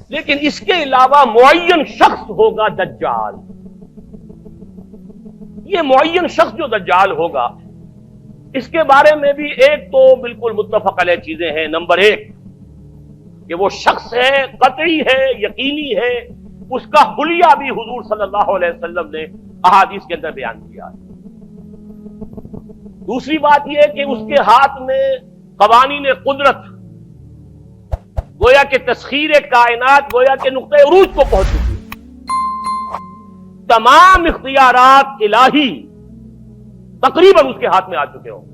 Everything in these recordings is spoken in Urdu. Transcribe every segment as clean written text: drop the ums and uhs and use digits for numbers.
لیکن اس کے علاوہ معین شخص ہوگا دجال. یہ معین شخص جو دجال ہوگا اس کے بارے میں بھی ایک تو بالکل متفق علیہ چیزیں ہیں. نمبر ایک کہ وہ شخص ہے، قطعی ہے، یقینی ہے، اس کا حلیہ بھی حضور صلی اللہ علیہ وسلم نے احادیث کے اندر بیان کیا. دوسری بات یہ کہ اس کے ہاتھ میں قوانین قدرت، گویا کہ تسخیر کائنات، گویا کہ نقطۂ عروج کو پہنچ چکی ہے. تمام اختیارات الہی تقریباً اس کے ہاتھ میں آ چکے ہوں.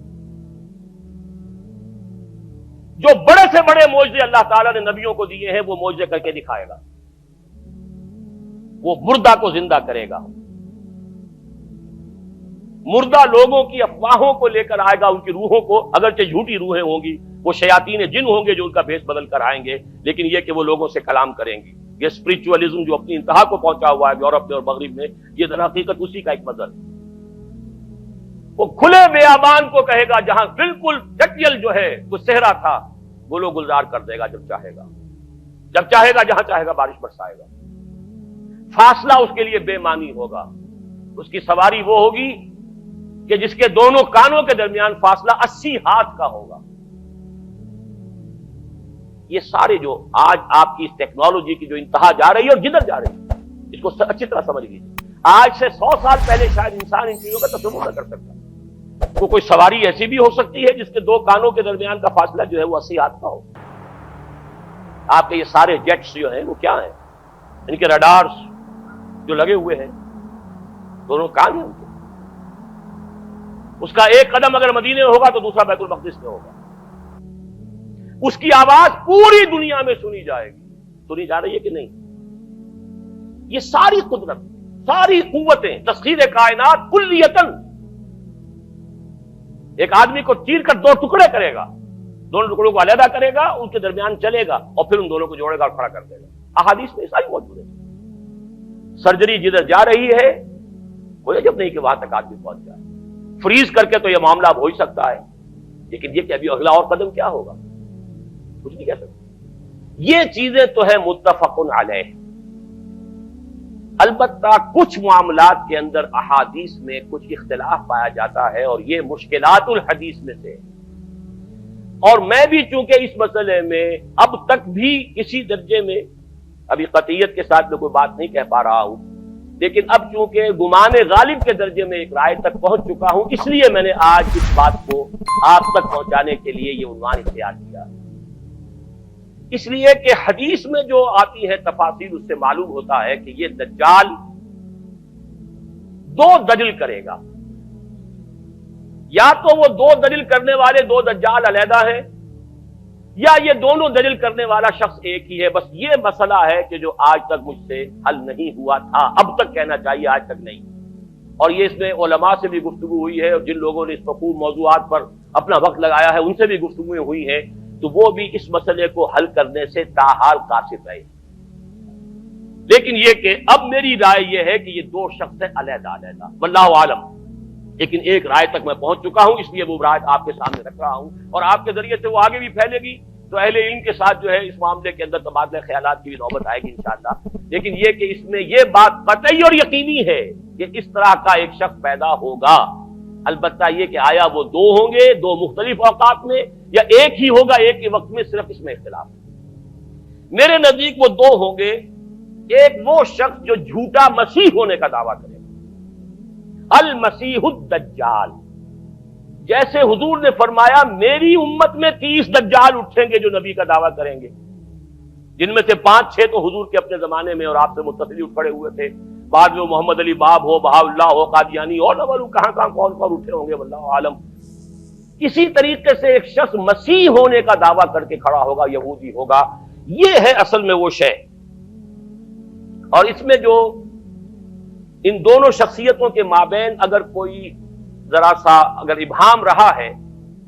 جو بڑے سے بڑے معجزے اللہ تعالیٰ نے نبیوں کو دیے ہیں وہ معجزے کر کے دکھائے گا. وہ مردہ کو زندہ کرے گا، مردہ لوگوں کی افواہوں کو لے کر آئے گا، ان کی روحوں کو، اگرچہ جھوٹی روحیں ہوں گی، وہ شیاطین جن ہوں گے جو ان کا بھیس بدل کر آئیں گے، لیکن یہ کہ وہ لوگوں سے کلام کریں گے. یہ اسپرچولیزم جو اپنی انتہا کو پہنچا ہوا ہے یورپ میں اور مغرب میں، یہ در حقیقت اسی کا ایک مظہر ہے. وہ کھلے بیابان کو کہے گا جہاں بالکل ٹکیل جو ہے وہ صحرا تھا، گل و گلزار کر دے گا جب چاہے گا. جب چاہے گا، جہاں چاہے گا بارش برسائے گا. فاصلہ اس کے لیے بے معنی ہوگا. اس کی سواری وہ ہوگی کہ جس کے دونوں کانوں کے درمیان فاصلہ 80 ہاتھ کا ہوگا. یہ سارے جو آج آپ کی اس ٹیکنالوجی کی جو انتہا جا رہی ہے اور جدھر جا رہی ہے، اس کو اچھی طرح سمجھ لیجیے. آج سے 100 سال پہلے شاید انسان ان چیزوں کا تصور نہ کر سکتا. وہ کوئی سواری ایسی بھی ہو سکتی ہے جس کے دو کانوں کے درمیان کا فاصلہ جو ہے وہ 80 ہاتھ کا ہو. آپ کے یہ سارے جیٹس جو ہیں وہ کیا ہیں؟ ان کے رڈارز جو لگے ہوئے ہیں، دونوں کان ہیں ان کے. اس کا ایک قدم اگر مدینے میں ہوگا تو دوسرا بیت المقدس میں ہوگا. اس کی آواز پوری دنیا میں سنی جائے گی. سنی جا رہی ہے کہ نہیں؟ یہ ساری قدرت، ساری قوتیں، تسخیر کائنات کلیتاً ایک آدمی کو چیر کر دو ٹکڑے کرے گا، دونوں ٹکڑوں کو علیحدہ کرے گا، ان کے درمیان چلے گا اور پھر ان دونوں کو جوڑے گا اور کھڑا کر دے گا. احادیث میں ساری موجود ہے. سرجری جدھر جا رہی ہے کوئی عجب نہیں کہ وہاں تک آدمی پہنچ جائے. فریز کر کے تو یہ معاملہ اب ہو ہی سکتا ہے، لیکن یہ کہ ابھی اگلا اور قدم کیا ہوگا کچھ نہیں کہہ سکتے. یہ چیزیں تو ہے متفق علیہ. البتہ کچھ معاملات کے اندر احادیث میں کچھ اختلاف پایا جاتا ہے اور یہ مشکلات الحدیث میں سے. اور میں بھی چونکہ اس مسئلے میں اب تک بھی کسی درجے میں، ابھی قطعیت کے ساتھ میں کوئی بات نہیں کہہ پا رہا ہوں، لیکن اب چونکہ گمان غالب کے درجے میں ایک رائے تک پہنچ چکا ہوں، اس لیے میں نے آج اس بات کو آپ تک پہنچانے کے لیے یہ عنوان اختیار کیا. اس لیے کہ حدیث میں جو آتی ہے تفاصیل، اس سے معلوم ہوتا ہے کہ یہ دجال دو دجل کرے گا. یا تو وہ دو دجل کرنے والے دو دجال علیحدہ ہیں، یا یہ دونوں دجل کرنے والا شخص ایک ہی ہے. بس یہ مسئلہ ہے کہ جو آج تک مجھ سے حل نہیں ہوا تھا، اب تک کہنا چاہیے آج تک نہیں. اور یہ اس میں علماء سے بھی گفتگو ہوئی ہے، اور جن لوگوں نے اس مفہوم موضوعات پر اپنا وقت لگایا ہے ان سے بھی گفتگویں ہوئی ہیں، تو وہ بھی اس مسئلے کو حل کرنے سے تاحال قاصر رہے. لیکن یہ کہ اب میری رائے یہ ہے کہ یہ دو شخص ہیں علیحدہ علیحدہ، واللہ عالم. لیکن ایک رائے تک میں پہنچ چکا ہوں، اس لیے وہ رائے آپ کے سامنے رکھ رہا ہوں، اور آپ کے ذریعے سے وہ آگے بھی پھیلے گی تو اہل علم کے ساتھ جو ہے اس معاملے کے اندر تبادلہ خیالات کی بھی نوبت آئے گی انشاءاللہ. لیکن یہ کہ اس میں یہ بات قطعی اور یقینی ہے کہ اس طرح کا ایک شخص پیدا ہوگا. البتہ یہ کہ آیا وہ دو ہوں گے دو مختلف اوقات میں، یا ایک ہی ہوگا ایک ہی وقت میں، صرف اس میں اختلاف ہے. میرے نزدیک وہ دو ہوں گے. ایک وہ شخص جو جھوٹا مسیح ہونے کا دعویٰ کرے گا، المسیح الدجال. جیسے حضور نے فرمایا میری امت میں 30 دجال اٹھیں گے جو نبی کا دعویٰ کریں گے، جن میں سے 5-6 تو حضور کے اپنے زمانے میں اور آپ سے متصل اٹھ کھڑے ہوئے تھے. بعد میں محمد علی باب ہو، بہاءاللہ ہو، قادیانی اور نہ معلوم کہاں کون اٹھے ہوں گے، واللہ عالم. کسی طریقے سے ایک شخص مسیح ہونے کا دعویٰ کر کے کھڑا ہوگا، یہودی ہوگا. یہ ہے اصل میں وہ شے. اور اس میں جو ان دونوں شخصیتوں کے مابین اگر کوئی ذرا سا اگر ابہام رہا ہے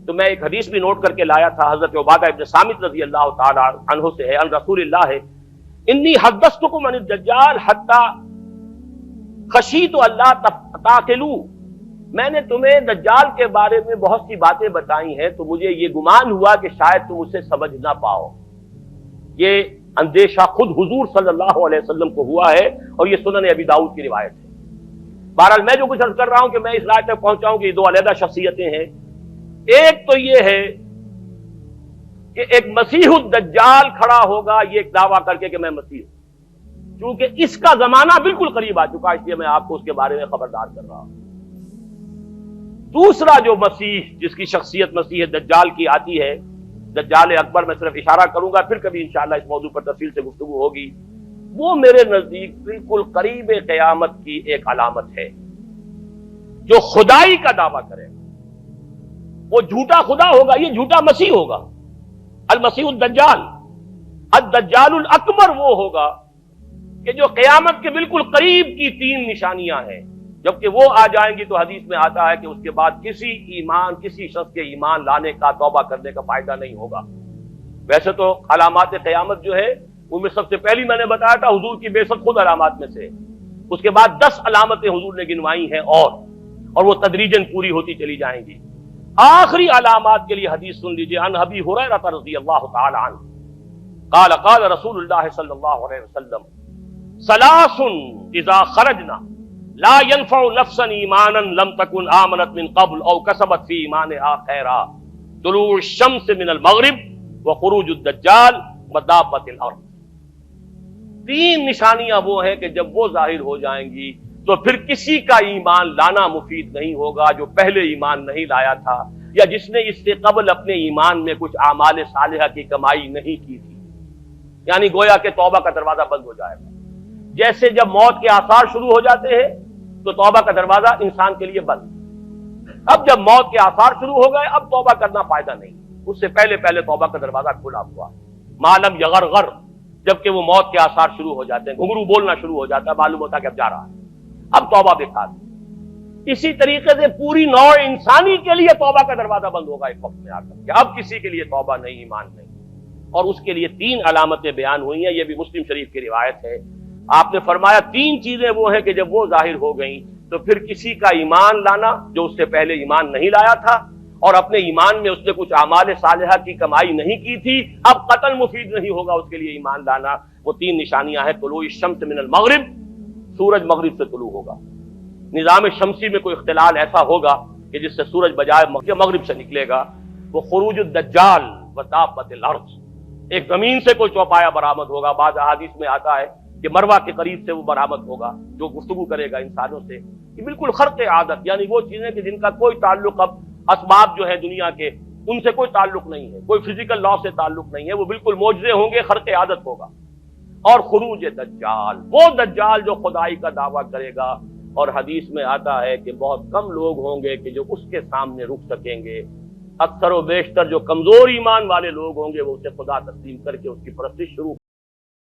تو میں ایک حدیث بھی نوٹ کر کے لایا تھا، حضرت عبادہ ابن صامت رضی اللہ تعالی عنہ سے ہے، عن رسول اللہ ہے، انی حدثتکم عن الدجال حتی خشیت اللہ تعقلوا. میں نے تمہیں دجال کے بارے میں بہت سی باتیں بتائی ہیں تو مجھے یہ گمان ہوا کہ شاید تم اسے سمجھ نہ پاؤ. یہ اندیشہ خود حضور صلی اللہ علیہ وسلم کو ہوا ہے، اور یہ سنن ابی داؤد کی روایت ہے۔ بہرحال میں جو کچھ عرض کر رہا ہوں کہ میں اس رائے تک پہنچا ہوں کہ یہ دو علیحدہ شخصیتیں ہیں۔ ایک تو یہ ہے کہ ایک مسیح الدجال کھڑا ہوگا یہ ایک دعویٰ کر کے کہ میں مسیح ہوں، چونکہ اس کا زمانہ بالکل قریب آ چکا، اس لیے میں آپ کو اس کے بارے میں خبردار کر رہا ہوں۔ دوسرا جو مسیح جس کی شخصیت مسیح دجال کی آتی ہے، دجال اکبر، میں صرف اشارہ کروں گا، پھر کبھی انشاءاللہ اس موضوع پر تفصیل سے گفتگو ہوگی، وہ میرے نزدیک بالکل قریب قیامت کی ایک علامت ہے۔ جو خدائی کا دعویٰ کرے وہ جھوٹا خدا ہوگا، یہ جھوٹا مسیح ہوگا، المسیح الدجال۔ الدجال الاکبر وہ ہوگا کہ جو قیامت کے بالکل قریب کی تین نشانیاں ہیں، جبکہ وہ آ جائیں گی تو حدیث میں آتا ہے کہ اس کے بعد کسی شخص کے ایمان لانے کا، توبہ کرنے کا فائدہ نہیں ہوگا۔ ویسے تو علامات قیامت جو ہے ان میں سب سے پہلی میں نے بتایا تھا حضور کی بعثت خود علامات میں سے، اس کے بعد 10 علامتیں حضور نے گنوائی ہیں، اور وہ تدریجاً پوری ہوتی چلی جائیں گی۔ آخری علامات کے لیے حدیث سن لیجیے، عن ابی ہریرہ رضی اللہ تعالی عنہ قال قال رسول اللہ صلی اللہ علیہ وسلم ثلاث اذا خرجنا لا ينفع نفسا ایمانا لم تكن آمنت من قبل او کسبت فی ایمانها خیرا، طلوع الشمس من المغرب وخروج الدجال ودابۃ الارض۔ تین نشانیاں وہ ہیں کہ جب وہ ظاہر ہو جائیں گی تو پھر کسی کا ایمان لانا مفید نہیں ہوگا جو پہلے ایمان نہیں لایا تھا، یا جس نے اس سے قبل اپنے ایمان میں کچھ اعمال صالحہ کی کمائی نہیں کی تھی، یعنی گویا کہ توبہ کا دروازہ بند ہو جائے گا۔ جیسے جب موت کے آثار شروع ہو جاتے ہیں تو توبہ کا دروازہ انسان کے لیے بند، اب جب موت کے آثار شروع ہو گئے اب توبہ کرنا فائدہ نہیں، اس سے پہلے توبہ کا دروازہ کھلا ہوا، معلوم یغرغر، جبکہ وہ موت کے آثار شروع ہو جاتے ہیں، گھنگرو بولنا شروع ہو جاتا ہے، معلوم ہوتا ہے کہ اب جا رہا ہے، اب توبہ بیکار۔ اسی طریقے سے پوری نوع انسانی کے لیے توبہ کا دروازہ بند ہوگا ایک وقت میں آ کر کہ اب کسی کے لیے توبہ نہیں، ایمان نہیں، اور اس کے لیے تین علامتیں بیان ہوئی ہیں، یہ بھی مسلم شریف کی روایت ہے۔ آپ نے فرمایا تین چیزیں وہ ہیں کہ جب وہ ظاہر ہو گئیں تو پھر کسی کا ایمان لانا جو اس سے پہلے ایمان نہیں لایا تھا، اور اپنے ایمان میں اس نے کچھ اعمال صالحہ کی کمائی نہیں کی تھی، اب قتل مفید نہیں ہوگا اس کے لیے ایمان لانا۔ وہ تین نشانیاں ہیں، طلوع الشمس من المغرب، سورج مغرب سے طلوع ہوگا، نظام شمسی میں کوئی اختلال ایسا ہوگا کہ جس سے سورج بجائے مغرب سے نکلے گا، وہ خروج الدجال ودابۃ الارض، ایک زمین سے کوئی چوپایا برآمد ہوگا، بعض احادیث میں آتا ہے کہ مروہ کے قریب سے وہ برآمد ہوگا جو گفتگو کرے گا انسانوں سے، یہ بالکل خرق عادت، یعنی وہ چیزیں کہ جن کا کوئی تعلق اب اسباب جو ہے دنیا کے ان سے کوئی تعلق نہیں ہے، کوئی فزیکل لا سے تعلق نہیں ہے، وہ بالکل معجزے ہوں گے، خرق عادت ہوگا۔ اور خروج دجال، وہ دجال جو خدائی کا دعویٰ کرے گا، اور حدیث میں آتا ہے کہ بہت کم لوگ ہوں گے کہ جو اس کے سامنے رک سکیں گے، اکثر و بیشتر جو کمزور ایمان والے لوگ ہوں گے وہ اسے خدا تسلیم کر کے اس کی پرستش شروع